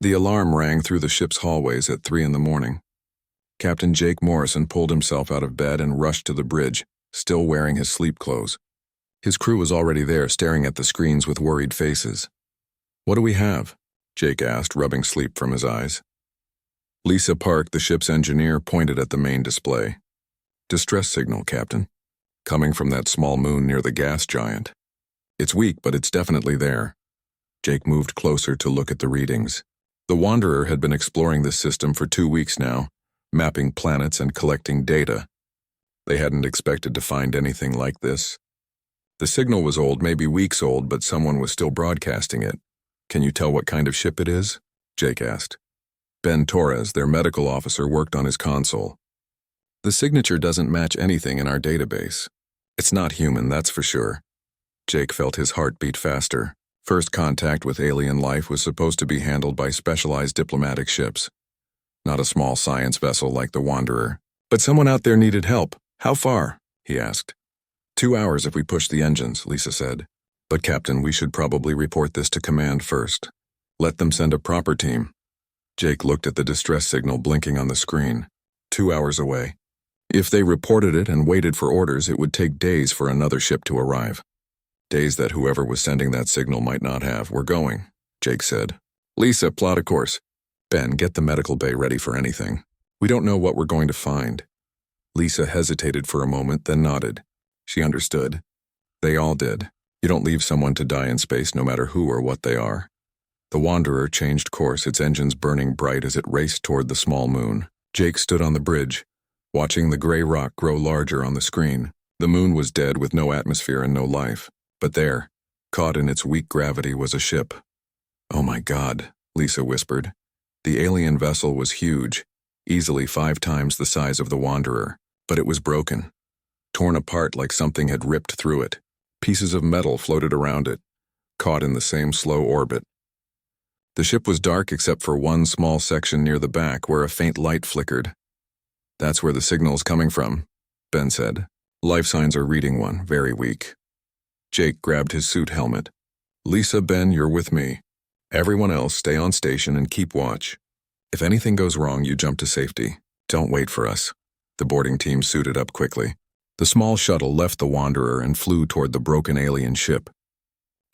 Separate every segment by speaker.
Speaker 1: The alarm rang through the ship's hallways at 3 in the morning. Captain Jake Morrison pulled himself out of bed and rushed to the bridge, still wearing his sleep clothes. His crew was already there, staring at the screens with worried faces. "What do we have?" Jake asked, rubbing sleep from his eyes. Lisa Park, the ship's engineer, pointed at the main display. "Distress signal, Captain. Coming from that small moon near the gas giant. It's weak, but it's definitely there." Jake moved closer to look at the readings. The Wanderer had been exploring this system for 2 weeks now, mapping planets and collecting data. They hadn't expected to find anything like this. The signal was old, maybe weeks old, but someone was still broadcasting it. "Can you tell what kind of ship it is?" Jake asked. Ben Torres, their medical officer, worked on his console. "The signature doesn't match anything in our database. It's not human, that's for sure." Jake felt his heart beat faster. First contact with alien life was supposed to be handled by specialized diplomatic ships, not a small science vessel like the Wanderer. "But someone out there needed help. How far?" he asked. 2 hours if we push the engines," Lisa said. "But Captain, we should probably report this to command first. Let them send a proper team." Jake looked at the distress signal blinking on the screen. 2 hours away. If they reported it and waited for orders, it would take days for another ship to arrive. Days that whoever was sending that signal might not have. "We're going," Jake said. "Lisa, plot a course. Ben, get the medical bay ready for anything. We don't know what we're going to find." Lisa hesitated for a moment, then nodded. She understood. They all did. You don't leave someone to die in space, no matter who or what they are. The Wanderer changed course, its engines burning bright as it raced toward the small moon. Jake stood on the bridge, watching the gray rock grow larger on the screen. The moon was dead with no atmosphere and no life. But there, caught in its weak gravity, was a ship. "Oh my God," Lisa whispered. The alien vessel was huge, easily 5 times the size of the Wanderer, but it was broken, torn apart like something had ripped through it. Pieces of metal floated around it, caught in the same slow orbit. The ship was dark except for one small section near the back where a faint light flickered. "That's where the signal's coming from," Ben said. "Life signs are reading one, very weak." Jake grabbed his suit helmet. "Lisa, Ben, you're with me. Everyone else, stay on station and keep watch. If anything goes wrong, you jump to safety. Don't wait for us." The boarding team suited up quickly. The small shuttle left the Wanderer and flew toward the broken alien ship.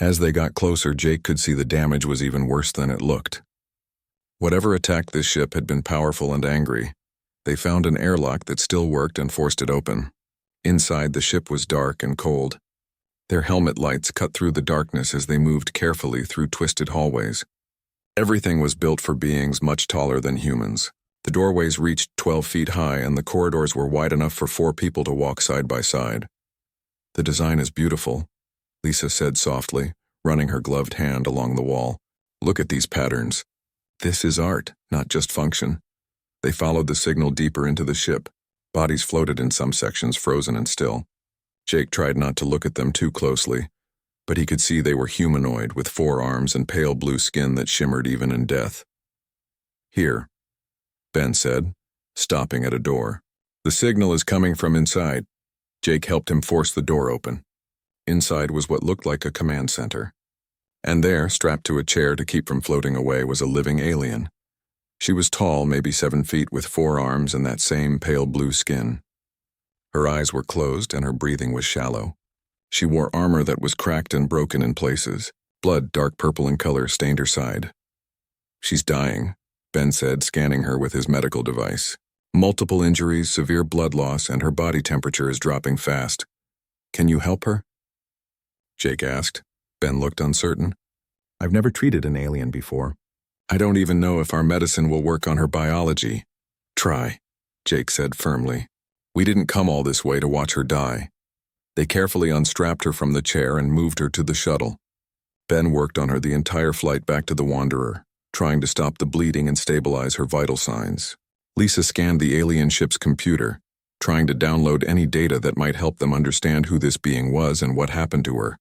Speaker 1: As they got closer, Jake could see the damage was even worse than it looked. Whatever attacked this ship had been powerful and angry. They found an airlock that still worked and forced it open. Inside, the ship was dark and cold. Their helmet lights cut through the darkness as they moved carefully through twisted hallways. Everything was built for beings much taller than humans. The doorways reached 12 feet high, and the corridors were wide enough for 4 people to walk side by side. "The design is beautiful," Lisa said softly, running her gloved hand along the wall. "Look at these patterns. This is art, not just function." They followed the signal deeper into the ship. Bodies floated in some sections, frozen and still. Jake tried not to look at them too closely, but he could see they were humanoid, with 4 arms and pale blue skin that shimmered even in death. "Here," Ben said, stopping at a door. "The signal is coming from inside." Jake helped him force the door open. Inside was what looked like a command center. And there, strapped to a chair to keep from floating away, was a living alien. She was tall, maybe 7 feet, with 4 arms and that same pale blue skin. Her eyes were closed and her breathing was shallow. She wore armor that was cracked and broken in places. Blood, dark purple in color, stained her side. "She's dying," Ben said, scanning her with his medical device. "Multiple injuries, severe blood loss, and her body temperature is dropping fast. Can you help her?" Jake asked. Ben looked uncertain. "I've never treated an alien before. I don't even know if our medicine will work on her biology." "Try," Jake said firmly. "We didn't come all this way to watch her die." They carefully unstrapped her from the chair and moved her to the shuttle. Ben worked on her the entire flight back to the Wanderer, trying to stop the bleeding and stabilize her vital signs. Lisa scanned the alien ship's computer, trying to download any data that might help them understand who this being was and what happened to her.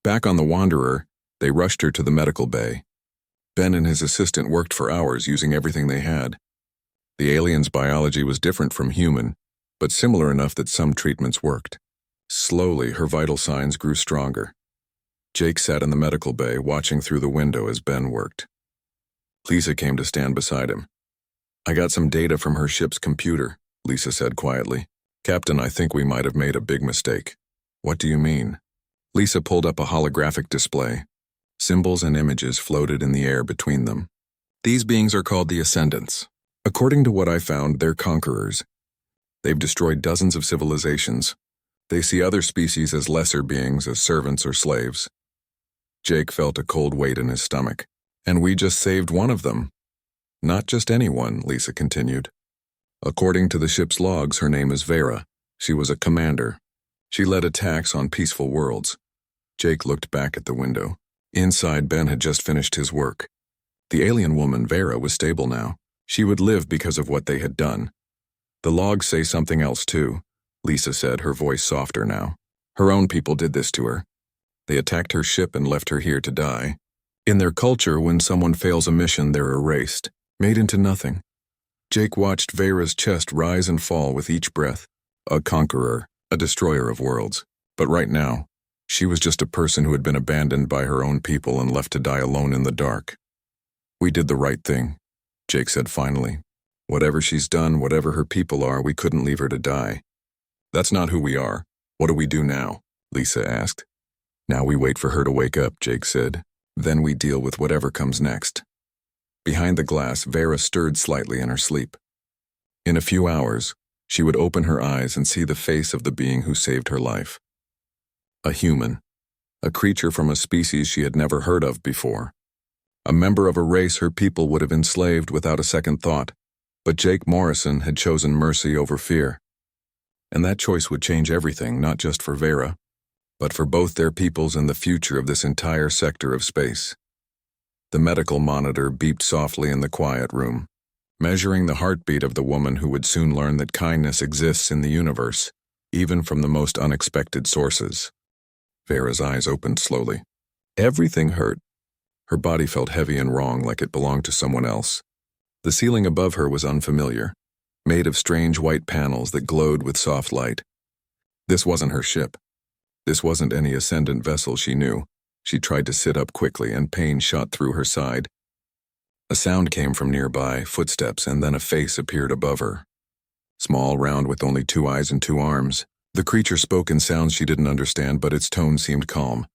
Speaker 1: Back on the Wanderer, they rushed her to the medical bay. Ben and his assistant worked for hours using everything they had. The alien's biology was different from human, but similar enough that some treatments worked. Slowly, her vital signs grew stronger. Jake sat in the medical bay, watching through the window as Ben worked. Lisa came to stand beside him. I got some data from her ship's computer, Lisa said quietly. Captain, I think we might have made a big mistake. What do you mean? Lisa pulled up a holographic display. Symbols and images floated in the air between them. These beings are called the Ascendants. According to what I found, they're conquerors. They've destroyed dozens of civilizations. They see other species as lesser beings, as servants or slaves. Jake felt a cold weight in his stomach. And we just saved one of them. Not just anyone, Lisa continued. According to the ship's logs, her name is Vera. She was a commander. She led attacks on peaceful worlds. Jake looked back at the window. Inside, Ben had just finished his work. The alien woman, Vera, was stable now. She would live because of what they had done. The logs say something else too, Lisa said, her voice softer now. Her own people did this to her. They attacked her ship and left her here to die. In their culture, when someone fails a mission, they're erased, made into nothing. Jake watched Vera's chest rise and fall with each breath. A conqueror, a destroyer of worlds. But right now, she was just a person who had been abandoned by her own people and left to die alone in the dark. We did the right thing, Jake said finally. Whatever she's done, whatever her people are, we couldn't leave her to die. That's not who we are. What do we do now? Lisa asked. Now we wait for her to wake up, Jake said. Then we deal with whatever comes next. Behind the glass, Vera stirred slightly in her sleep. In a few hours, she would open her eyes and see the face of the being who saved her life. A human. A creature from a species she had never heard of before. A member of a race her people would have enslaved without a second thought. But Jake Morrison had chosen mercy over fear. And that choice would change everything, not just for Vera, but for both their peoples and the future of this entire sector of space. The medical monitor beeped softly in the quiet room, measuring the heartbeat of the woman who would soon learn that kindness exists in the universe, even from the most unexpected sources. Vera's eyes opened slowly. Everything hurt. Her body felt heavy and wrong, like it belonged to someone else. The ceiling above her was unfamiliar, made of strange white panels that glowed with soft light. This wasn't her ship. This wasn't any ascendant vessel she knew. She tried to sit up quickly, and pain shot through her side. A sound came from nearby, footsteps, and then a face appeared above her. Small, round, with only 2 eyes and 2 arms. The creature spoke in sounds she didn't understand, but its tone seemed calm.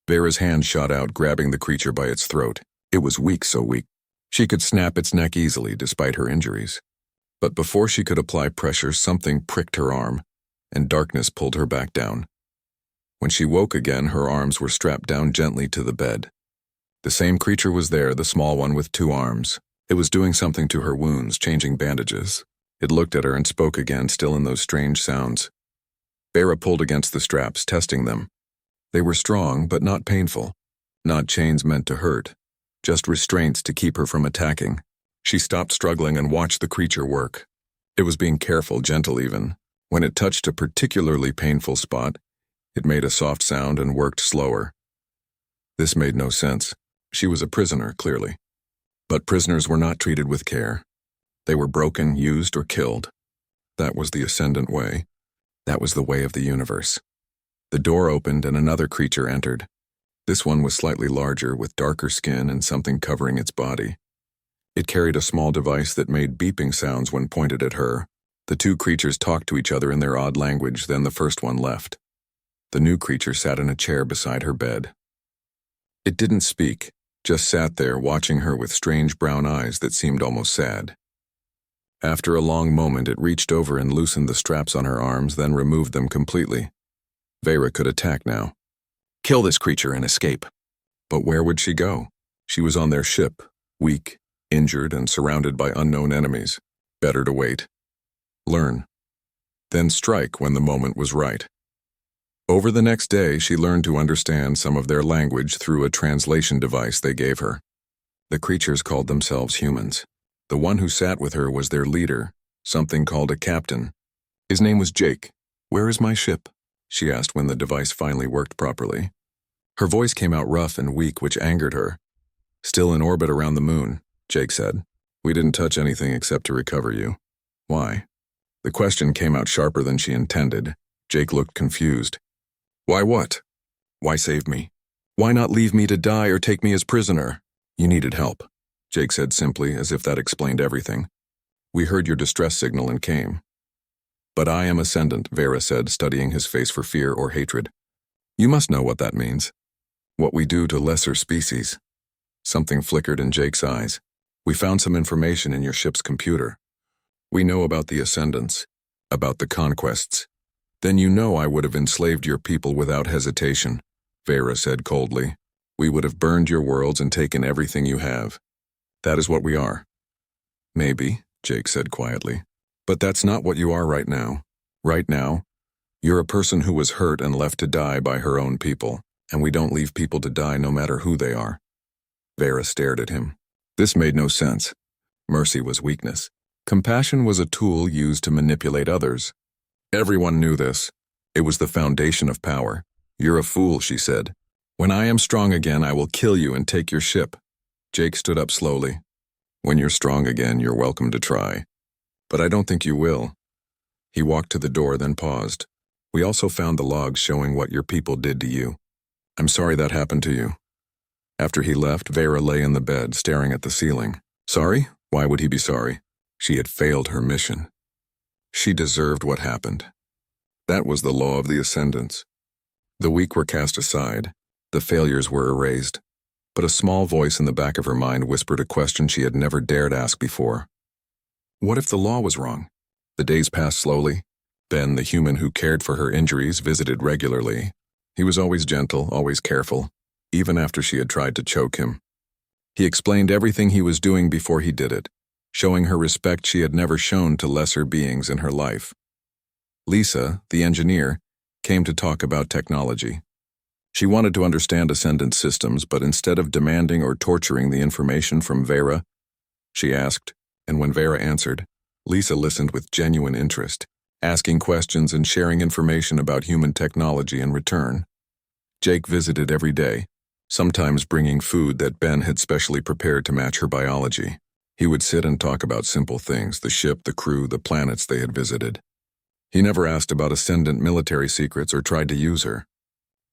Speaker 1: Vera's hand shot out, grabbing the creature by its throat. It was weak, so weak. She could snap its neck easily, despite her injuries. But before she could apply pressure, something pricked her arm, and darkness pulled her back down. When she woke again, her arms were strapped down gently to the bed. The same creature was there, the small one with 2 arms. It was doing something to her wounds, changing bandages. It looked at her and spoke again, still in those strange sounds. Vera pulled against the straps, testing them. They were strong, but not painful. Not chains meant to hurt. Just restraints to keep her from attacking. She stopped struggling and watched the creature work. It was being careful, gentle even. When it touched a particularly painful spot, it made a soft sound and worked slower. This made no sense. She was a prisoner, clearly. But prisoners were not treated with care. They were broken, used, or killed. That was the Ascendant way. That was the way of the universe. The door opened and another creature entered. This one was slightly larger, with darker skin and something covering its body. It carried a small device that made beeping sounds when pointed at her. The 2 creatures talked to each other in their odd language, then the first one left. The new creature sat in a chair beside her bed. It didn't speak, just sat there watching her with strange brown eyes that seemed almost sad. After a long moment, it reached over and loosened the straps on her arms, then removed them completely. Vera could attack now. Kill this creature and escape. But where would she go? She was on their ship, weak, injured, and surrounded by unknown enemies. Better to wait. Learn. Then strike when the moment was right. Over the next day, she learned to understand some of their language through a translation device they gave her. The creatures called themselves humans. The one who sat with her was their leader, something called a captain. His name was Jake. Where is my ship? She asked when the device finally worked properly. Her voice came out rough and weak, which angered her. Still in orbit around the moon, Jake said. We didn't touch anything except to recover you. Why? The question came out sharper than she intended. Jake looked confused. Why what? Why save me? Why not leave me to die or take me as prisoner? You needed help. Jake said simply, as if that explained everything. "We heard your distress signal and came." "But I am Ascendant," Vera said, studying his face for fear or hatred. "You must know what that means. What we do to lesser species." Something flickered in Jake's eyes. "We found some information in your ship's computer. We know about the Ascendants, about the conquests. Then you know I would have enslaved your people without hesitation," Vera said coldly. "We would have burned your worlds and taken everything you have. That is what we are." "Maybe," Jake said quietly. "But that's not what you are right now. Right now, you're a person who was hurt and left to die by her own people, and we don't leave people to die no matter who they are." Vera stared at him. This made no sense. Mercy was weakness. Compassion was a tool used to manipulate others. Everyone knew this. It was the foundation of power. "You're a fool," she said. "When I am strong again, I will kill you and take your ship." Jake stood up slowly. "When you're strong again, you're welcome to try. But I don't think you will." He walked to the door, then paused. "We also found the logs showing what your people did to you. I'm sorry that happened to you." After he left, Vera lay in the bed, staring at the ceiling. Sorry? Why would he be sorry? She had failed her mission. She deserved what happened. That was the law of the Ascendants. The weak were cast aside. The failures were erased. But a small voice in the back of her mind whispered a question she had never dared ask before. What if the law was wrong? The days passed slowly. Ben, the human who cared for her injuries, visited regularly. He was always gentle, always careful, even after she had tried to choke him. He explained everything he was doing before he did it, showing her respect she had never shown to lesser beings in her life. Lisa, the engineer, came to talk about technology. She wanted to understand Ascendant systems, but instead of demanding or torturing the information from Vera, she asked, and when Vera answered, Lisa listened with genuine interest, asking questions and sharing information about human technology in return. Jake visited every day, sometimes bringing food that Ben had specially prepared to match her biology. He would sit and talk about simple things, the ship, the crew, the planets they had visited. He never asked about Ascendant military secrets or tried to use her.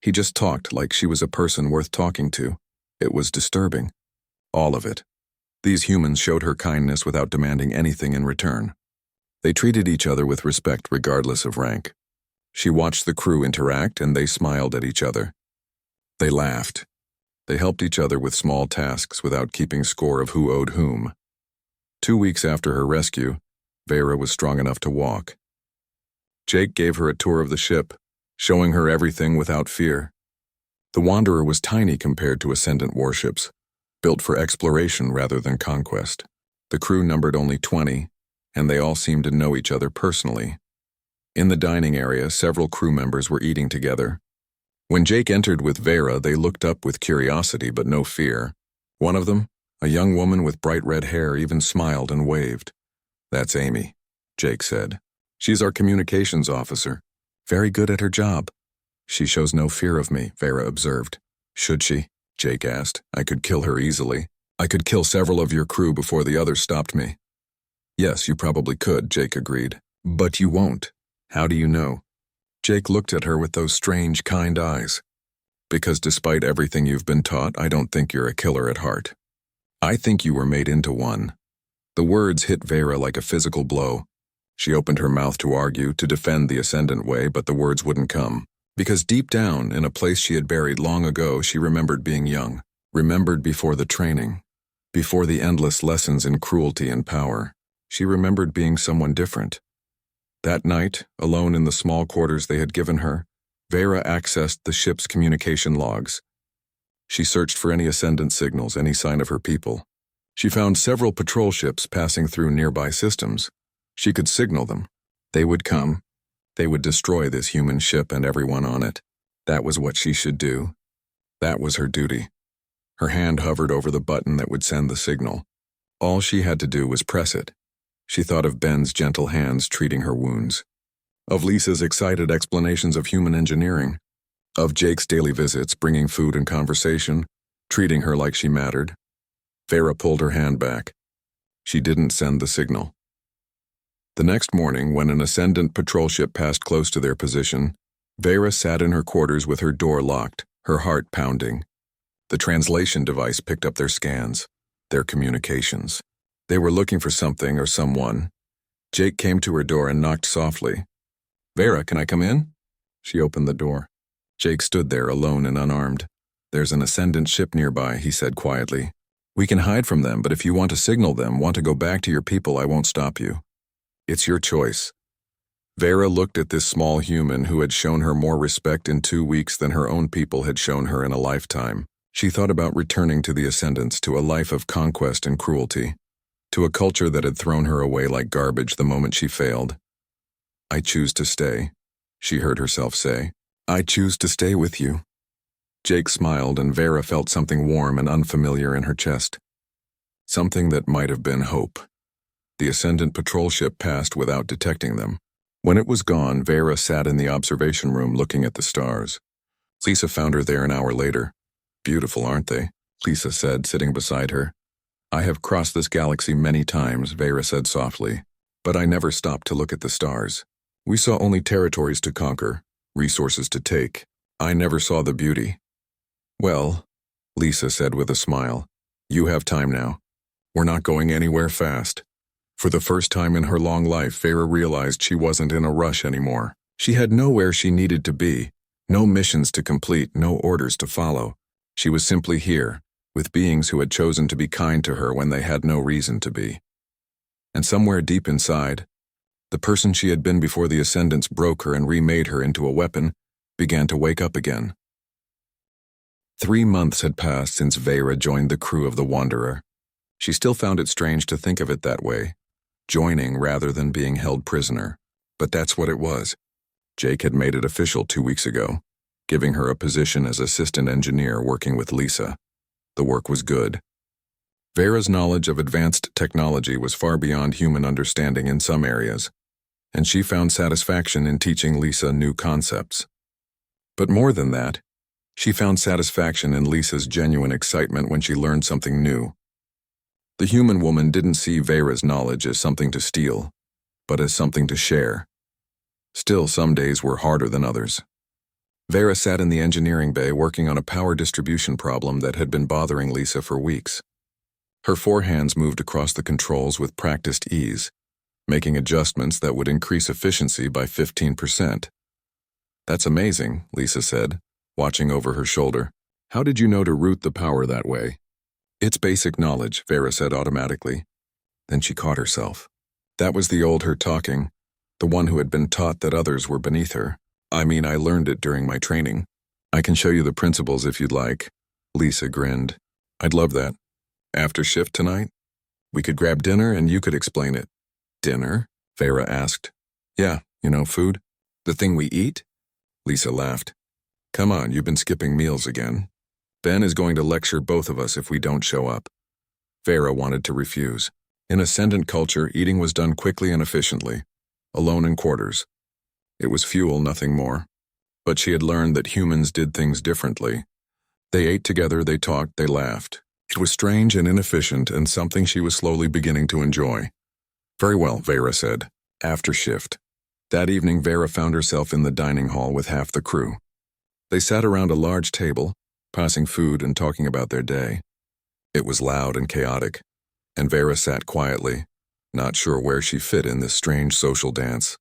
Speaker 1: He just talked like she was a person worth talking to. It was disturbing. All of it. These humans showed her kindness without demanding anything in return. They treated each other with respect regardless of rank. She watched the crew interact and they smiled at each other. They laughed. They helped each other with small tasks without keeping score of who owed whom. 2 weeks after her rescue, Vera was strong enough to walk. Jake gave her a tour of the ship, showing her everything without fear. The Wanderer was tiny compared to Ascendant warships, built for exploration rather than conquest. The crew numbered only 20, and they all seemed to know each other personally. In the dining area, several crew members were eating together. When Jake entered with Vera, they looked up with curiosity but no fear. One of them, a young woman with bright red hair, even smiled and waved. "That's Amy," Jake said. "She's our communications officer. Very good at her job." "She shows no fear of me," Vera observed. "Should she?" Jake asked. "I could kill her easily. I could kill several of your crew before the others stopped me." "Yes, you probably could," Jake agreed. "But you won't. How do you know?" Jake looked at her with those strange, kind eyes. "Because despite everything you've been taught, I don't think you're a killer at heart. I think you were made into one." The words hit Vera like a physical blow. She opened her mouth to argue, to defend the Ascendant way, but the words wouldn't come. Because deep down, in a place she had buried long ago, she remembered being young, remembered before the training, before the endless lessons in cruelty and power. She remembered being someone different. That night, alone in the small quarters they had given her, Vera accessed the ship's communication logs. She searched for any Ascendant signals, any sign of her people. She found several patrol ships passing through nearby systems. She could signal them. They would come. They would destroy this human ship and everyone on it. That was what she should do. That was her duty. Her hand hovered over the button that would send the signal. All she had to do was press it. She thought of Ben's gentle hands treating her wounds, of Lisa's excited explanations of human engineering, of Jake's daily visits bringing food and conversation, treating her like she mattered. Vera pulled her hand back. She didn't send the signal. The next morning, when an Ascendant patrol ship passed close to their position, Vera sat in her quarters with her door locked, her heart pounding. The translation device picked up their scans. their communications. They were looking for something or someone. Jake came to her door and knocked softly. "Vera, can I come in?" She opened the door. Jake stood there alone and unarmed. "There's an Ascendant ship nearby," he said quietly. "We can hide from them, but if you want to signal them, want to go back to your people, I won't stop you. It's your choice." Vera looked at this small human who had shown her more respect in 2 weeks than her own people had shown her in a lifetime. She thought about returning to the Ascendants, to a life of conquest and cruelty, to a culture that had thrown her away like garbage the moment she failed. "I choose to stay," she heard herself say. "I choose to stay with you." Jake smiled, and Vera felt something warm and unfamiliar in her chest. Something that might have been hope. The Ascendant patrol ship passed without detecting them. When it was gone, Vera sat in the observation room looking at the stars. Lisa found her there an hour later. "Beautiful, aren't they?" Lisa said, sitting beside her. "I have crossed this galaxy many times," Vera said softly, "but I never stopped to look at the stars. We saw only territories to conquer, resources to take. I never saw the beauty." "Well," Lisa said with a smile, "you have time now. We're not going anywhere fast." For the first time in her long life, Vera realized she wasn't in a rush anymore. She had nowhere she needed to be, no missions to complete, no orders to follow. She was simply here, with beings who had chosen to be kind to her when they had no reason to be. And somewhere deep inside, the person she had been before the Ascendants broke her and remade her into a weapon began to wake up again. 3 months had passed since Vera joined the crew of the Wanderer. She still found it strange to think of it that way, joining rather than being held prisoner. But that's what it was. Jake had made it official 2 weeks ago, giving her a position as assistant engineer working with Lisa. The work was good. Vera's knowledge of advanced technology was far beyond human understanding in some areas, and she found satisfaction in teaching Lisa new concepts. But more than that, she found satisfaction in Lisa's genuine excitement when she learned something new. The human woman didn't see Vera's knowledge as something to steal, but as something to share. Still, some days were harder than others. Vera sat in the engineering bay working on a power distribution problem that had been bothering Lisa for weeks. Her 4 hands moved across the controls with practiced ease, making adjustments that would increase efficiency by 15%. "That's amazing," Lisa said, watching over her shoulder. "How did you know to route the power that way?" "It's basic knowledge," Vera said automatically. Then she caught herself. That was the old her talking, the one who had been taught that others were beneath her. "I mean, I learned it during my training. I can show you the principles if you'd like." Lisa grinned. "I'd love that. After shift tonight? We could grab dinner and you could explain it." "Dinner?" Vera asked. "Yeah, food. The thing we eat?" Lisa laughed. "Come on, you've been skipping meals again. Ben is going to lecture both of us if we don't show up." Vera wanted to refuse. In Ascendant culture, eating was done quickly and efficiently, alone in quarters. It was fuel, nothing more. But she had learned that humans did things differently. They ate together, they talked, they laughed. It was strange and inefficient, and something she was slowly beginning to enjoy. "Very well," Vera said. After shift. That evening, Vera found herself in the dining hall with half the crew. They sat around a large table, passing food and talking about their day. It was loud and chaotic, and Vera sat quietly, not sure where she fit in this strange social dance.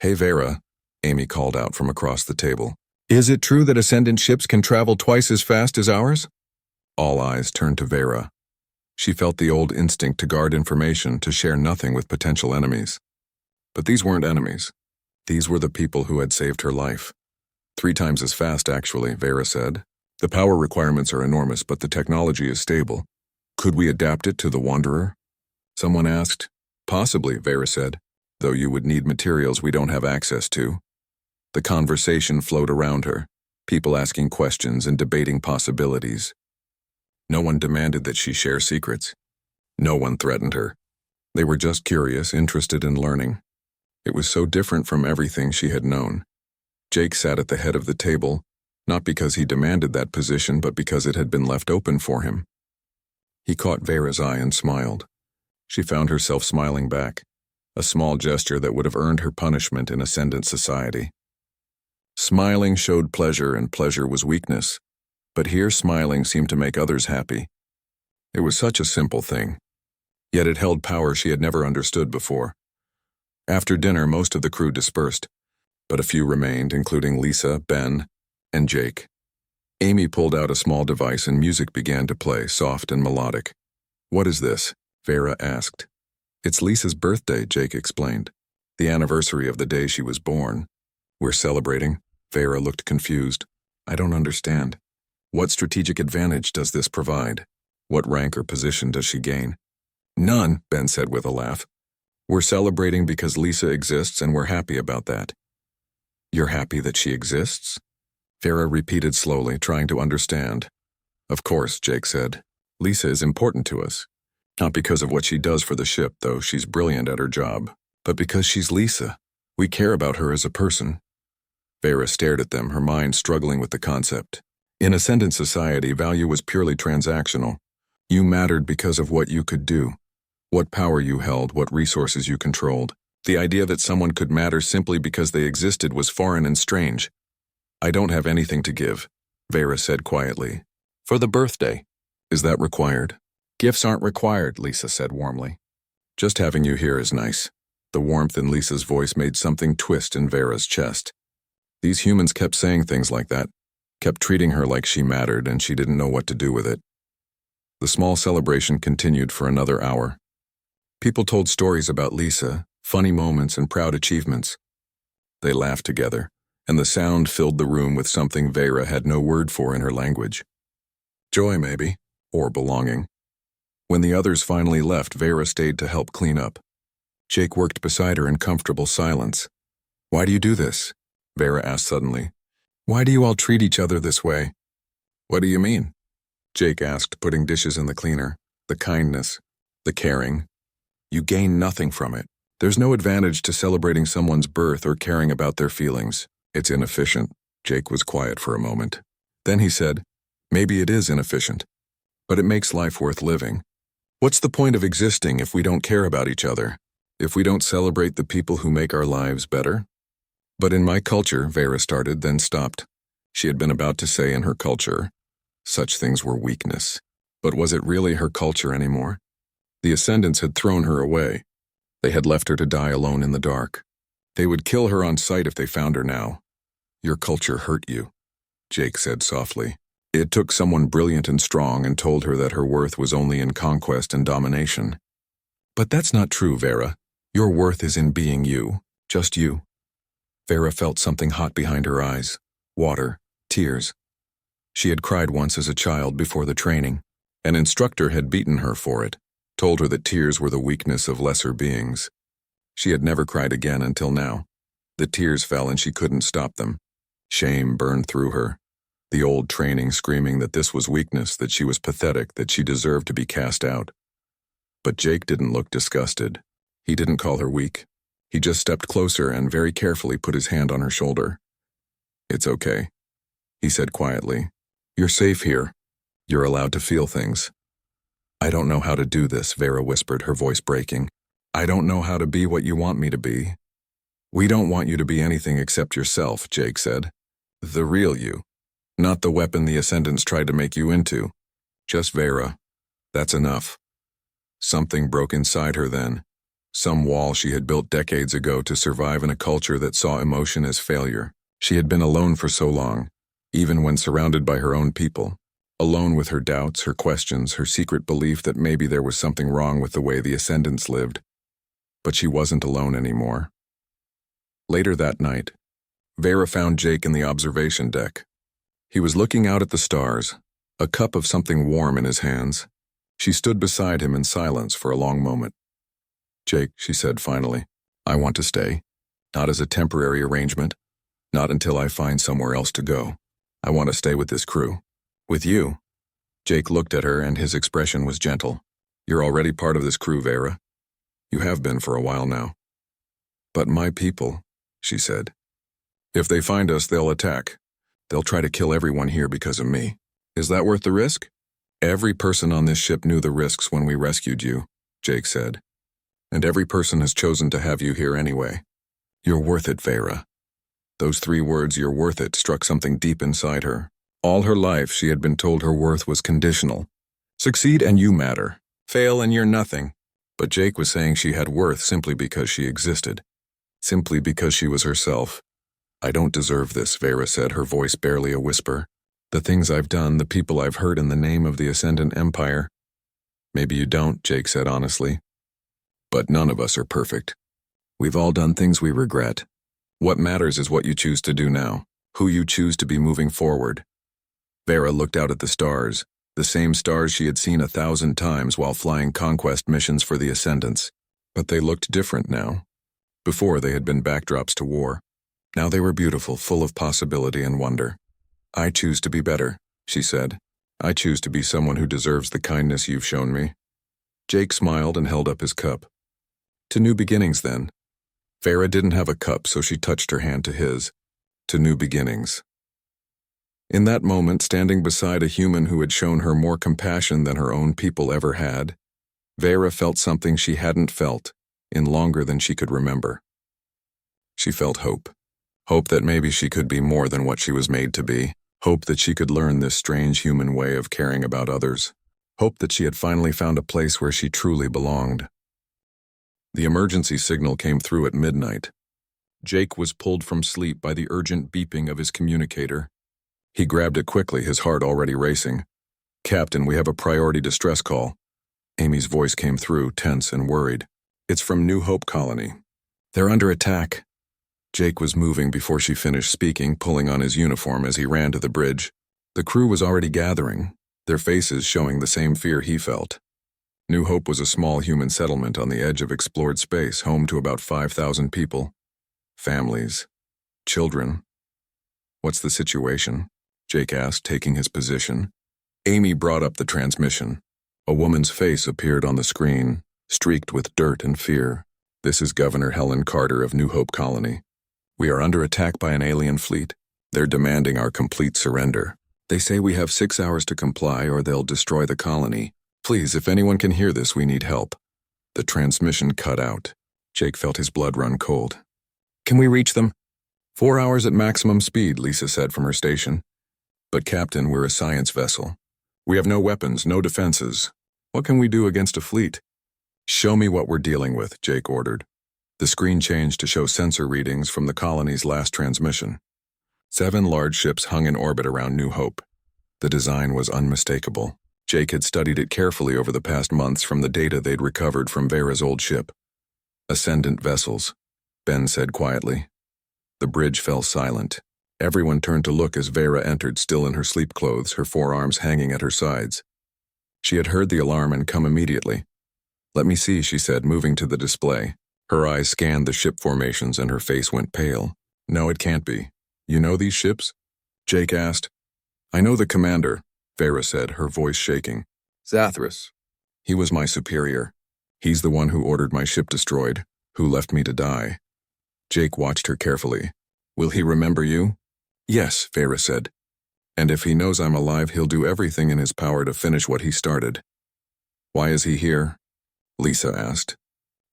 Speaker 1: "Hey Vera," Amy called out from across the table. "Is it true that Ascendant ships can travel twice as fast as ours?" All eyes turned to Vera. She felt the old instinct to guard information, to share nothing with potential enemies. But these weren't enemies. These were the people who had saved her life. 3 times as fast, actually, Vera said. "The power requirements are enormous, but the technology is stable. Could we adapt it to the Wanderer?" Someone asked. "Possibly," Vera said, "though you would need materials we don't have access to." The conversation flowed around her, people asking questions and debating possibilities. No one demanded that she share secrets. No one threatened her. They were just curious, interested in learning. It was so different from everything she had known. Jake sat at the head of the table, not because he demanded that position, but because it had been left open for him. He caught Vera's eye and smiled. She found herself smiling back, a small gesture that would have earned her punishment in Ascendant society. Smiling showed pleasure, and pleasure was weakness, but here smiling seemed to make others happy. It was such a simple thing. Yet it held power she had never understood before. After dinner, most of the crew dispersed, but a few remained, including Lisa, Ben, and Jake. Amy pulled out a small device and music began to play, soft and melodic. "What is this?" Vera asked. "It's Lisa's birthday," Jake explained. "The anniversary of the day she was born. We're celebrating." Vera looked confused. "I don't understand. What strategic advantage does this provide? What rank or position does she gain?" "None," Ben said with a laugh. "We're celebrating because Lisa exists and we're happy about that." "You're happy that she exists?" Vera repeated slowly, trying to understand. "Of course," Jake said. "Lisa is important to us. Not because of what she does for the ship, though she's brilliant at her job, but because she's Lisa. We care about her as a person." Vera stared at them, her mind struggling with the concept. In Ascendant society, value was purely transactional. You mattered because of what you could do, what power you held, what resources you controlled. The idea that someone could matter simply because they existed was foreign and strange. "I don't have anything to give," Vera said quietly. "For the birthday. Is that required?" "Gifts aren't required," Lisa said warmly. "Just having you here is nice." The warmth in Lisa's voice made something twist in Vera's chest. These humans kept saying things like that, kept treating her like she mattered and she didn't know what to do with it. The small celebration continued for another hour. People told stories about Lisa, funny moments and proud achievements. They laughed together, and the sound filled the room with something Vera had no word for in her language. Joy, maybe, or belonging. When the others finally left, Vera stayed to help clean up. Jake worked beside her in comfortable silence. "Why do you do this?" Vera asked suddenly. "Why do you all treat each other this way?" "What do you mean?" Jake asked, putting dishes in the cleaner. "The kindness, the caring. You gain nothing from it. There's no advantage to celebrating someone's birth or caring about their feelings. It's inefficient." Jake was quiet for a moment. Then he said, "Maybe it is inefficient, but it makes life worth living. What's the point of existing if we don't care about each other? If we don't celebrate the people who make our lives better?" "But in my culture," Vera started, then stopped. She had been about to say in her culture, such things were weakness. But was it really her culture anymore? The Ascendants had thrown her away. They had left her to die alone in the dark. They would kill her on sight if they found her now. "Your culture hurt you," Jake said softly. "It took someone brilliant and strong and told her that her worth was only in conquest and domination." "But that's not true, Vera. Your worth is in being you, just you." Vera felt something hot behind her eyes. Water, tears. She had cried once as a child before the training. An instructor had beaten her for it, told her that tears were the weakness of lesser beings. She had never cried again until now. The tears fell and she couldn't stop them. Shame burned through her. The old training screaming that this was weakness, that she was pathetic, that she deserved to be cast out. But Jake didn't look disgusted. He didn't call her weak. He just stepped closer and very carefully put his hand on her shoulder. "It's okay," he said quietly. "You're safe here. You're allowed to feel things." "I don't know how to do this," Vera whispered, her voice breaking. "I don't know how to be what you want me to be." "We don't want you to be anything except yourself," Jake said. "The real you. Not the weapon the Ascendants tried to make you into. Just Vera. That's enough." Something broke inside her then. Some wall she had built decades ago to survive in a culture that saw emotion as failure. She had been alone for so long, even when surrounded by her own people. Alone with her doubts, her questions, her secret belief that maybe there was something wrong with the way the Ascendants lived. But she wasn't alone anymore. Later that night, Vera found Jake in the observation deck. He was looking out at the stars, a cup of something warm in his hands. She stood beside him in silence for a long moment. "Jake," she said finally, "I want to stay. Not as a temporary arrangement. Not until I find somewhere else to go. I want to stay with this crew. With you." Jake looked at her and his expression was gentle. "You're already part of this crew, Vera. You have been for a while now." "But my people," she said. "If they find us, they'll attack. They'll try to kill everyone here because of me. Is that worth the risk?" "Every person on this ship knew the risks when we rescued you," Jake said. "And every person has chosen to have you here anyway. You're worth it, Vera." Those 3 words, "you're worth it," struck something deep inside her. All her life she had been told her worth was conditional. Succeed and you matter. Fail and you're nothing. But Jake was saying she had worth simply because she existed. Simply because she was herself. I don't deserve this, Vera said, her voice barely a whisper. The things I've done, the people I've hurt in the name of the Ascendant Empire. Maybe you don't, Jake said honestly. But none of us are perfect. We've all done things we regret. What matters is what you choose to do now, who you choose to be moving forward. Vera looked out at the stars, the same stars she had seen 1,000 times while flying conquest missions for the Ascendants. But they looked different now. Before they had been backdrops to war. Now they were beautiful, full of possibility and wonder. I choose to be better, she said. I choose to be someone who deserves the kindness you've shown me. Jake smiled and held up his cup. To new beginnings, then. Vera didn't have a cup, so she touched her hand to his. To new beginnings. In that moment, standing beside a human who had shown her more compassion than her own people ever had, Vera felt something she hadn't felt in longer than she could remember. She felt hope. Hope that maybe she could be more than what she was made to be. Hope that she could learn this strange human way of caring about others. Hope that she had finally found a place where she truly belonged. The emergency signal came through at midnight. Jake was pulled from sleep by the urgent beeping of his communicator. He grabbed it quickly, his heart already racing. Captain, we have a priority distress call. Amy's voice came through, tense and worried. It's from New Hope Colony. They're under attack. Jake was moving before she finished speaking, pulling on his uniform as he ran to the bridge. The crew was already gathering, their faces showing the same fear he felt. New Hope was a small human settlement on the edge of explored space, home to about 5,000 people. Families. Children. What's the situation? Jake asked, taking his position. Amy brought up the transmission. A woman's face appeared on the screen, streaked with dirt and fear. This is Governor Helen Carter of New Hope Colony. We are under attack by an alien fleet. They're demanding our complete surrender. They say we have 6 hours to comply or they'll destroy the colony. Please, if anyone can hear this, we need help. The transmission cut out. Jake felt his blood run cold. Can we reach them? 4 hours at maximum speed, Lisa said from her station. But Captain, we're a science vessel. We have no weapons, no defenses. What can we do against a fleet? Show me what we're dealing with, Jake ordered. The screen changed to show sensor readings from the colony's last transmission. 7 large ships hung in orbit around New Hope. The design was unmistakable. Jake had studied it carefully over the past months from the data they'd recovered from Vera's old ship. Ascendant vessels, Ben said quietly. The bridge fell silent. Everyone turned to look as Vera entered, still in her sleep clothes, her forearms hanging at her sides. She had heard the alarm and come immediately. Let me see, she said, moving to the display. Her eyes scanned the ship formations and her face went pale. No, it can't be. You know these ships? Jake asked. I know the commander, Vera said, her voice shaking. Zathras. He was my superior. He's the one who ordered my ship destroyed, who left me to die. Jake watched her carefully. Will he remember you? Yes, Vera said. And if he knows I'm alive, he'll do everything in his power to finish what he started. Why is he here? Lisa asked.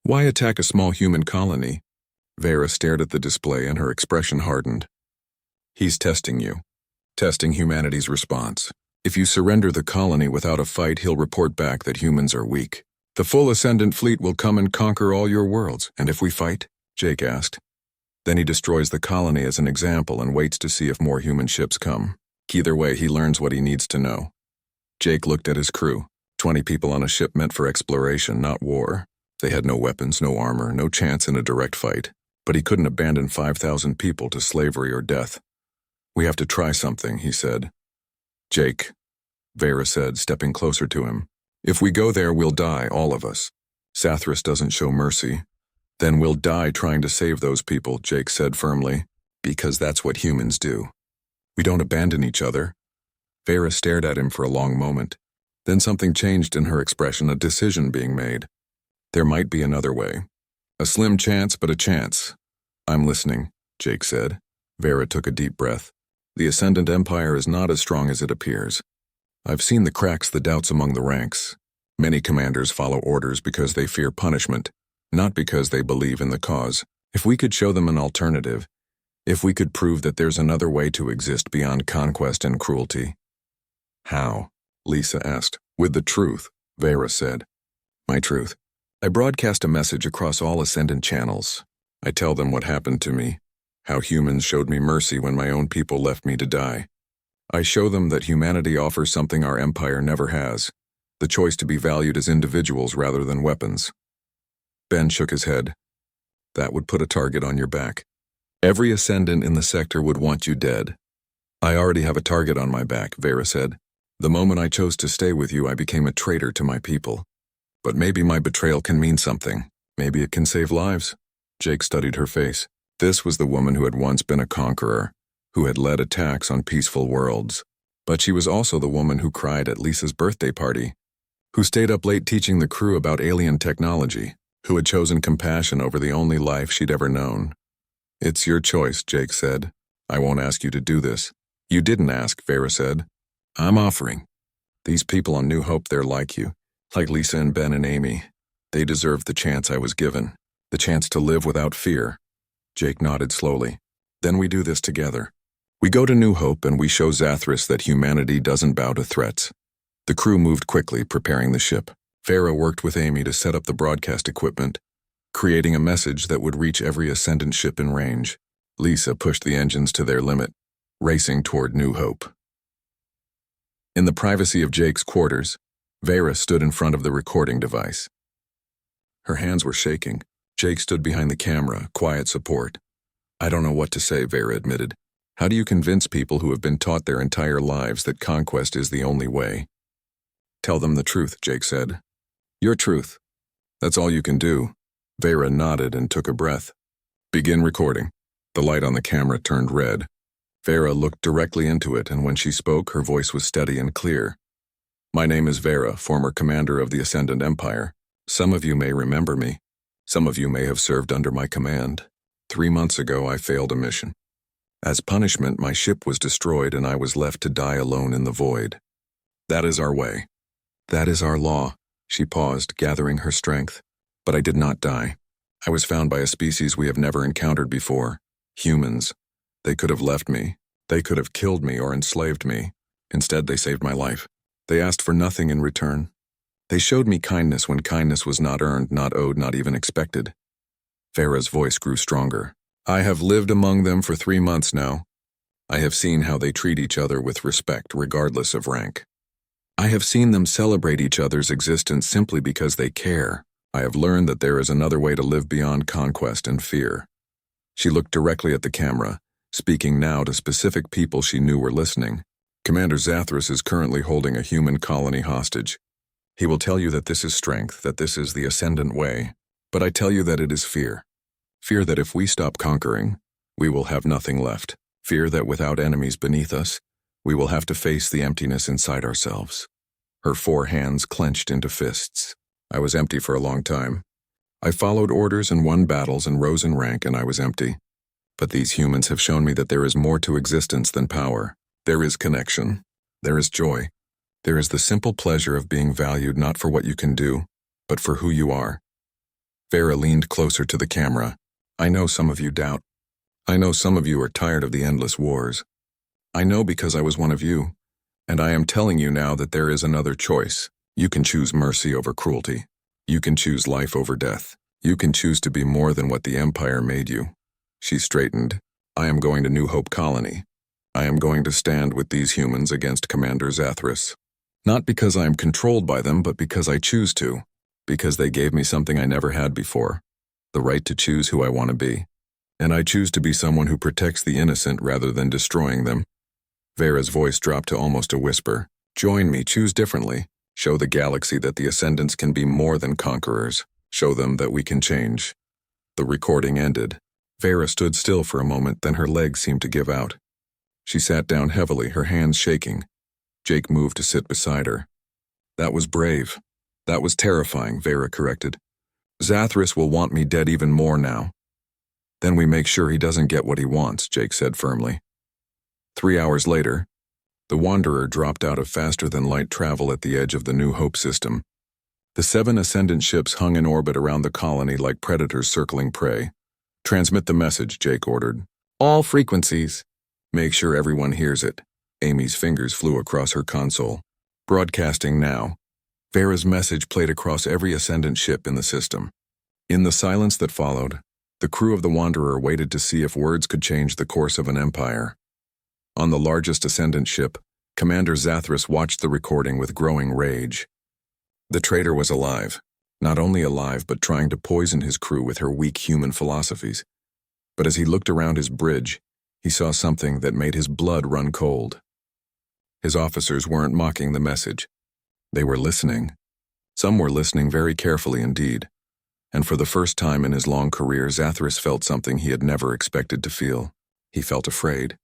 Speaker 1: Why attack a small human colony? Vera stared at the display and her expression hardened. He's testing you. Testing humanity's response. If you surrender the colony without a fight, he'll report back that humans are weak. The full Ascendant fleet will come and conquer all your worlds. And if we fight? Jake asked. Then he destroys the colony as an example and waits to see if more human ships come. Either way, he learns what he needs to know. Jake looked at his crew. 20 people on a ship meant for exploration, not war. They had no weapons, no armor, no chance in a direct fight. But he couldn't abandon 5,000 people to slavery or death. We have to try something, he said. Jake, Vera said, stepping closer to him. If we go there, we'll die, all of us. Zathras doesn't show mercy. Then we'll die trying to save those people, Jake said firmly. Because that's what humans do. We don't abandon each other. Vera stared at him for a long moment. Then something changed in her expression, a decision being made. There might be another way. A slim chance, but a chance. I'm listening, Jake said. Vera took a deep breath. The Ascendant Empire is not as strong as it appears. I've seen the cracks, the doubts among the ranks. Many commanders follow orders because they fear punishment, not because they believe in the cause. If we could show them an alternative, if we could prove that there's another way to exist beyond conquest and cruelty. How? Lisa asked. With the truth, Vera said. My truth. I broadcast a message across all Ascendant channels. I tell them what happened to me, how humans showed me mercy when my own people left me to die. I show them that humanity offers something our empire never has, the choice to be valued as individuals rather than weapons. Ben shook his head. That would put a target on your back. Every Ascendant in the sector would want you dead. I already have a target on my back, Vera said. The moment I chose to stay with you, I became a traitor to my people. But maybe my betrayal can mean something. Maybe it can save lives. Jake studied her face. This was the woman who had once been a conqueror, who had led attacks on peaceful worlds. But she was also the woman who cried at Lisa's birthday party, who stayed up late teaching the crew about alien technology, who had chosen compassion over the only life she'd ever known. It's your choice, Jake said. I won't ask you to do this. You didn't ask, Vera said. I'm offering. These people on New Hope, they're like you, like Lisa and Ben and Amy. They deserved the chance I was given, the chance to live without fear. Jake nodded slowly. Then we do this together. We go to New Hope and we show Zathras that humanity doesn't bow to threats. The crew moved quickly, preparing the ship. Vera worked with Amy to set up the broadcast equipment, creating a message that would reach every Ascendant ship in range. Lisa pushed the engines to their limit, racing toward New Hope. In the privacy of Jake's quarters, Vera stood in front of the recording device. Her hands were shaking. Jake stood behind the camera, quiet support. I don't know what to say, Vera admitted. How do you convince people who have been taught their entire lives that conquest is the only way? Tell them the truth, Jake said. Your truth. That's all you can do. Vera nodded and took a breath. Begin recording. The light on the camera turned red. Vera looked directly into it, and when she spoke, her voice was steady and clear. My name is Vera, former commander of the Ascendant Empire. Some of you may remember me. Some of you may have served under my command. 3 months ago, I failed a mission. As punishment, my ship was destroyed and I was left to die alone in the void. That is our way. That is our law. She paused, gathering her strength. But I did not die. I was found by a species we have never encountered before. Humans. They could have left me. They could have killed me or enslaved me. Instead, they saved my life. They asked for nothing in return. They showed me kindness when kindness was not earned, not owed, not even expected. Vera's voice grew stronger. I have lived among them for 3 months now. I have seen how they treat each other with respect, regardless of rank. I have seen them celebrate each other's existence simply because they care. I have learned that there is another way to live beyond conquest and fear. She looked directly at the camera, speaking now to specific people she knew were listening. Commander Zathras is currently holding a human colony hostage. He will tell you that this is strength, that this is the Ascendant way. But I tell you that it is fear. Fear that if we stop conquering, we will have nothing left. Fear that without enemies beneath us, we will have to face the emptiness inside ourselves. Her 4 hands clenched into fists. I was empty for a long time. I followed orders and won battles and rose in rank, and I was empty. But these humans have shown me that there is more to existence than power. There is connection. There is joy. There is the simple pleasure of being valued not for what you can do, but for who you are. Vera leaned closer to the camera. I know some of you doubt. I know some of you are tired of the endless wars. I know because I was one of you. And I am telling you now that there is another choice. You can choose mercy over cruelty. You can choose life over death. You can choose to be more than what the Empire made you. She straightened. I am going to New Hope Colony. I am going to stand with these humans against Commander Zathras. Not because I am controlled by them, but because I choose to. Because they gave me something I never had before. The right to choose who I want to be. And I choose to be someone who protects the innocent rather than destroying them. Vera's voice dropped to almost a whisper. Join me, choose differently. Show the galaxy that the Ascendants can be more than conquerors. Show them that we can change. The recording ended. Vera stood still for a moment, then her legs seemed to give out. She sat down heavily, her hands shaking. Jake moved to sit beside her. That was brave. That was terrifying, Vera corrected. Zathras will want me dead even more now. Then we make sure he doesn't get what he wants, Jake said firmly. 3 hours later, the Wanderer dropped out of faster-than-light travel at the edge of the New Hope system. The 7 Ascendant ships hung in orbit around the colony like predators circling prey. Transmit the message, Jake ordered. All frequencies. Make sure everyone hears it. Amy's fingers flew across her console. Broadcasting now. Vera's message played across every Ascendant ship in the system. In the silence that followed, the crew of the Wanderer waited to see if words could change the course of an empire. On the largest Ascendant ship, Commander Zathras watched the recording with growing rage. The traitor was alive. Not only alive, but trying to poison his crew with her weak human philosophies. But as he looked around his bridge, he saw something that made his blood run cold. His officers weren't mocking the message. They were listening. Some were listening very carefully indeed. And for the first time in his long career, Zathras felt something he had never expected to feel. He felt afraid.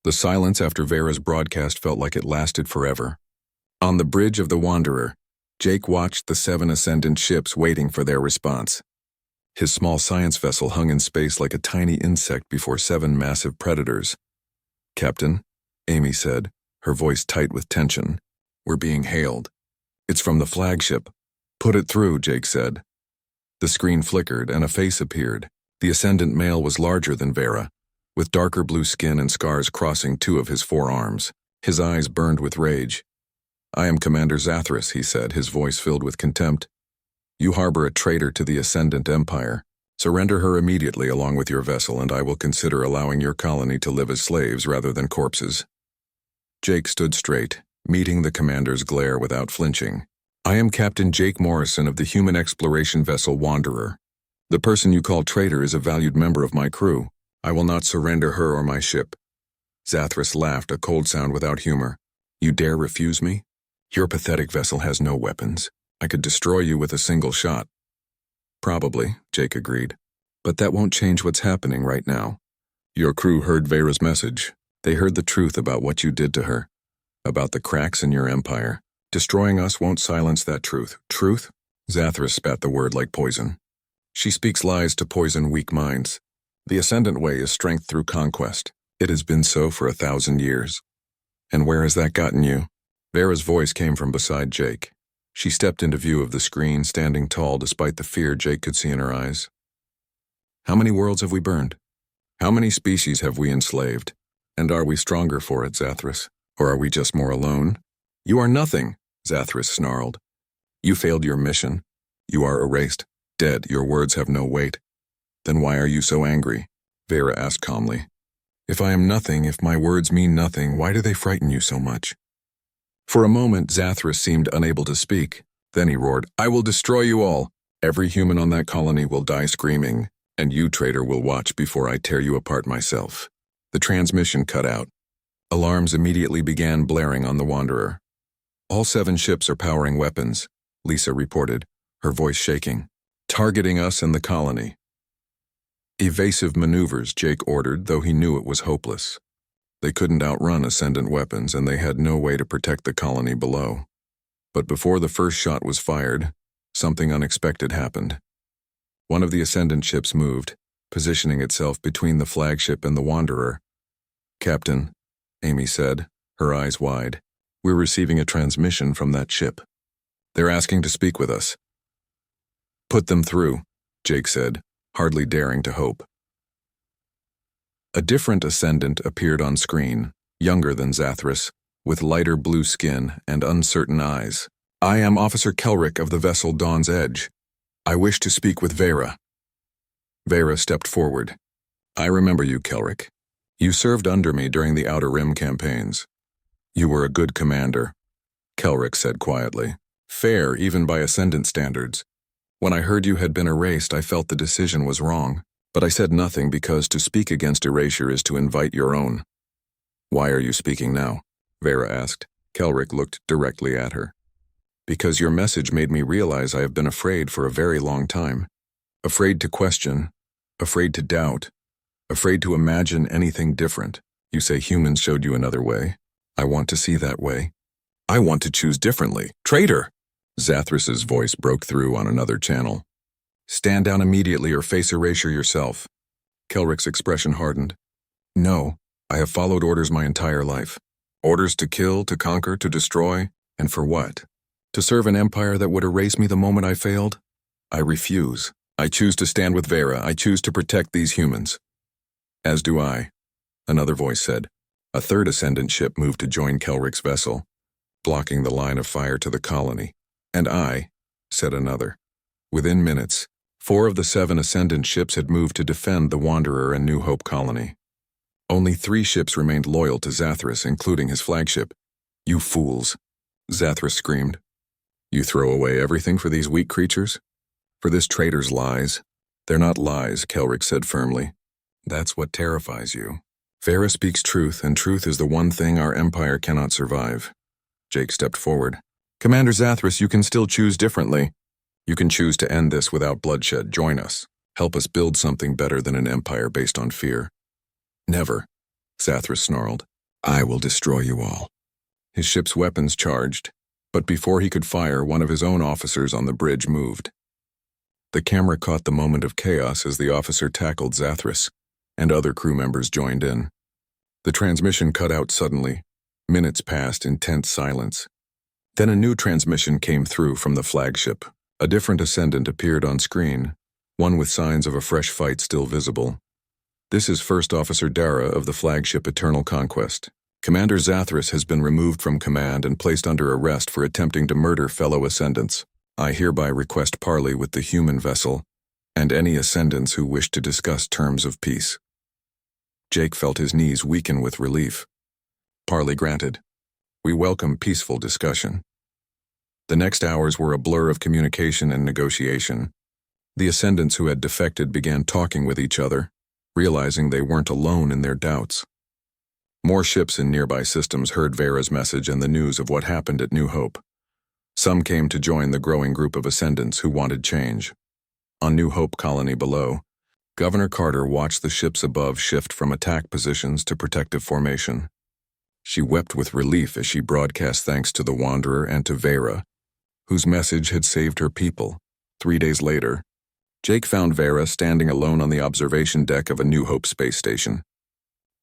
Speaker 1: The silence after Vera's broadcast felt like it lasted forever. On the bridge of the Wanderer, Jake watched the 7 Ascendant ships waiting for their response. His small science vessel hung in space like a tiny insect before 7 massive predators. "Captain," Amy said, her voice tight with tension, "we're being hailed. It's from the flagship." "Put it through," Jake said. The screen flickered and a face appeared. The Ascendant male was larger than Vera, with darker blue skin and scars crossing 2 of his forearms. His eyes burned with rage. "I am Commander Zathras," he said, his voice filled with contempt. "You harbor a traitor to the Ascendant Empire. Surrender her immediately along with your vessel, and I will consider allowing your colony to live as slaves rather than corpses." Jake stood straight, meeting the commander's glare without flinching. "I am Captain Jake Morrison of the human exploration vessel Wanderer. The person you call traitor is a valued member of my crew. I will not surrender her or my ship." Zathras laughed, a cold sound without humor. "You dare refuse me? Your pathetic vessel has no weapons. I could destroy you with a single shot." "Probably," Jake agreed. "But that won't change what's happening right now. Your crew heard Vera's message. They heard the truth about what you did to her, about the cracks in your empire. Destroying us won't silence that truth." "Truth?" Zathras spat the word like poison. "She speaks lies to poison weak minds. The Ascendant way is strength through conquest. It has been so for 1,000 years. And where has that gotten you?" Vera's voice came from beside Jake. She stepped into view of the screen, standing tall despite the fear Jake could see in her eyes. "How many worlds have we burned? How many species have we enslaved? And are we stronger for it, Zathras? Or are we just more alone?" "You are nothing," Zathras snarled. "You failed your mission. You are erased, dead. Your words have no weight." "Then why are you so angry?" Vera asked calmly. "If I am nothing, if my words mean nothing, why do they frighten you so much?" For a moment, Zathras seemed unable to speak. Then he roared, "I will destroy you all. Every human on that colony will die screaming, and you, traitor, will watch before I tear you apart myself." The transmission cut out. Alarms immediately began blaring on the Wanderer. "All 7 ships are powering weapons," Lisa reported, her voice shaking. "Targeting us and the colony." "Evasive maneuvers," Jake ordered, though he knew it was hopeless. They couldn't outrun Ascendant weapons, and they had no way to protect the colony below. But before the first shot was fired, something unexpected happened. One of the Ascendant ships moved, positioning itself between the flagship and the Wanderer. "Captain," Amy said, her eyes wide, "we're receiving a transmission from that ship. They're asking to speak with us." "Put them through," Jake said, hardly daring to hope. A different Ascendant appeared on screen, younger than Zathras, with lighter blue skin and uncertain eyes. "I am Officer Kelrick of the vessel Dawn's Edge. I wish to speak with Vera." Vera stepped forward. "I remember you, Kelrick. You served under me during the Outer Rim campaigns. You were a good commander," Kelrick said quietly. "Fair even by Ascendant standards. When I heard you had been erased, I felt the decision was wrong. But I said nothing because to speak against erasure is to invite your own." "Why are you speaking now?" Vera asked. Kelrick looked directly at her. "Because your message made me realize I have been afraid for a very long time. Afraid to question, afraid to doubt, afraid to imagine anything different. You say humans showed you another way. I want to see that way. I want to choose differently. Traitor!" Zathras's voice broke through on another channel. "Stand down immediately or face erasure yourself." Kelrick's expression hardened. "No, I have followed orders my entire life. Orders to kill, to conquer, to destroy, and for what? To serve an empire that would erase me the moment I failed? I refuse. I choose to stand with Vera. I choose to protect these humans." "As do I," another voice said. A third Ascendant ship moved to join Kelrick's vessel. blocking the line of fire to the colony. "And I," said another. Within minutes, 4 of the 7 Ascendant ships had moved to defend the Wanderer and New Hope colony. Only 3 ships remained loyal to Zathras, including his flagship. "You fools," Zathras screamed. "You throw away everything for these weak creatures? For this traitor's lies?" "They're not lies," Kelric said firmly. "That's what terrifies you. Vera speaks truth, and truth is the one thing our empire cannot survive." Jake stepped forward. "Commander Zathras, you can still choose differently. You can choose to end this without bloodshed. Join us. Help us build something better than an empire based on fear." "Never," Zathras snarled. "I will destroy you all." His ship's weapons charged, but before he could fire, one of his own officers on the bridge moved. The camera caught the moment of chaos as the officer tackled Zathras, and other crew members joined in. The transmission cut out suddenly. Minutes passed in tense silence. Then a new transmission came through from the flagship. A different Ascendant appeared on screen, one with signs of a fresh fight still visible. "This is First Officer Dara of the flagship Eternal Conquest. Commander Zathras has been removed from command and placed under arrest for attempting to murder fellow Ascendants. I hereby request parley with the human vessel and any Ascendants who wish to discuss terms of peace." Jake felt his knees weaken with relief. "Parley granted. We welcome peaceful discussion." The next hours were a blur of communication and negotiation. The Ascendants who had defected began talking with each other, realizing they weren't alone in their doubts. More ships in nearby systems heard Vera's message and the news of what happened at New Hope. Some came to join the growing group of Ascendants who wanted change. On New Hope colony below, Governor Carter watched the ships above shift from attack positions to protective formation. She wept with relief as she broadcast thanks to the Wanderer and to Vera, whose message had saved her people. 3 days later, Jake found Vera standing alone on the observation deck of a New Hope space station.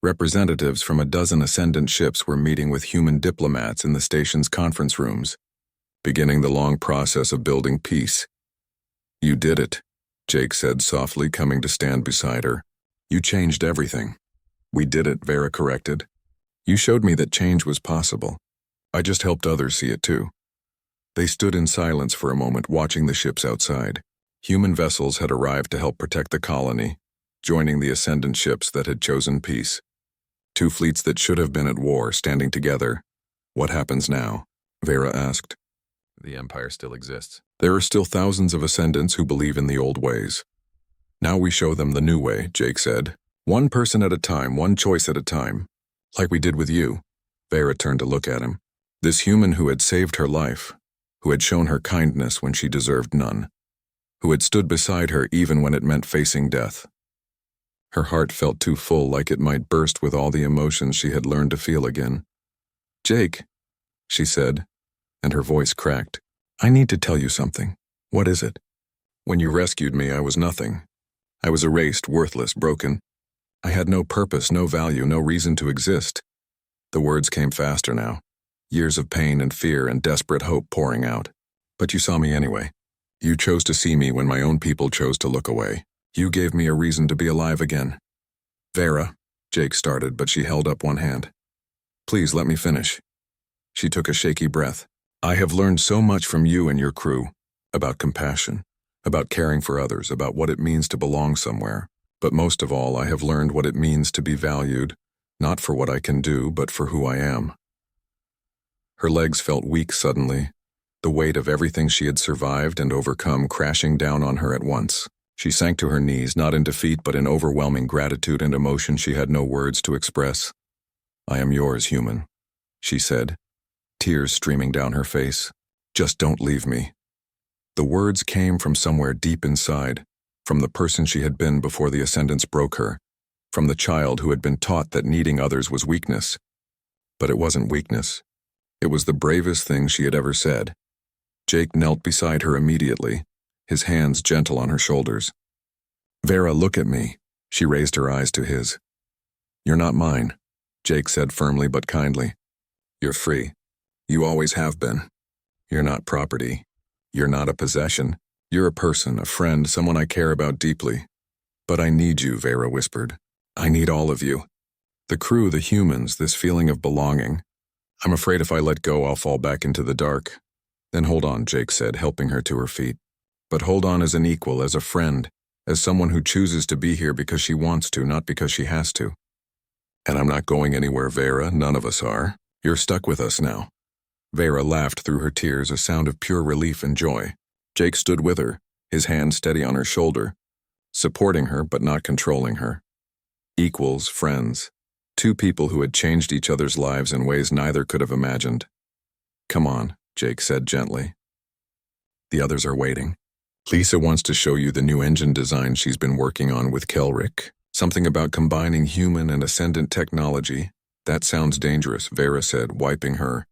Speaker 1: Representatives from a dozen Ascendant ships were meeting with human diplomats in the station's conference rooms, beginning the long process of building peace. "You did it," Jake said softly, coming to stand beside her. "You changed everything." "We did it," Vera corrected. "You showed me that change was possible. I just helped others see it too." They stood in silence for a moment, watching the ships outside. Human vessels had arrived to help protect the colony, joining the Ascendant ships that had chosen peace. 2 fleets that should have been at war, standing together. "What happens now?" Vera asked. "The Empire still exists. There are still thousands of Ascendants who believe in the old ways. Now we show them the new way," Jake said. "One person at a time, one choice at a time. Like we did with you." Vera turned to look at him. This human who had saved her life, who had shown her kindness when she deserved none, who had stood beside her even when it meant facing death. Her heart felt too full, like it might burst with all the emotions she had learned to feel again. "Jake," she said, and her voice cracked. "I need to tell you something." "What is it?" "When you rescued me, I was nothing. I was erased, worthless, broken. I had no purpose, no value, no reason to exist." The words came faster now, years of pain and fear and desperate hope pouring out. "But you saw me anyway. You chose to see me when my own people chose to look away. You gave me a reason to be alive again." "Vera," Jake started, but she held up one hand. "Please let me finish." She took a shaky breath. "I have learned so much from you and your crew, about compassion, about caring for others, about what it means to belong somewhere. But most of all, I have learned what it means to be valued, not for what I can do, but for who I am." Her legs felt weak suddenly, the weight of everything she had survived and overcome crashing down on her at once. She sank to her knees, not in defeat but in overwhelming gratitude and emotion she had no words to express. "I am yours, human," she said, tears streaming down her face. "Just don't leave me." The words came from somewhere deep inside, from the person she had been before the Ascendants broke her, from the child who had been taught that needing others was weakness. But it wasn't weakness. It was the bravest thing she had ever said. Jake knelt beside her immediately, his hands gentle on her shoulders. "Vera, look at me." She raised her eyes to his. "You're not mine," Jake said firmly but kindly. "You're free. You always have been. You're not property. You're not a possession. You're a person, a friend, someone I care about deeply. But I need you," Vera whispered. "I need all of you. The crew, the humans, this feeling of belonging. I'm afraid if I let go, I'll fall back into the dark. Then hold on, Jake said, helping her to her feet. But hold on as an equal, as a friend, as someone who chooses to be here because she wants to, not because she has to. And I'm not going anywhere, Vera. None of us are. You're stuck with us now. Vera laughed through her tears, a sound of pure relief and joy. Jake stood with her, his hand steady on her shoulder, supporting her but not controlling her. Equals, friends. Two people who had changed each other's lives in ways neither could have imagined. Come on, Jake said gently. The others are waiting. Lisa wants to show you the new engine design she's been working on with Kelrick. Something about combining human and ascendant technology. That sounds dangerous, Vera said, wiping her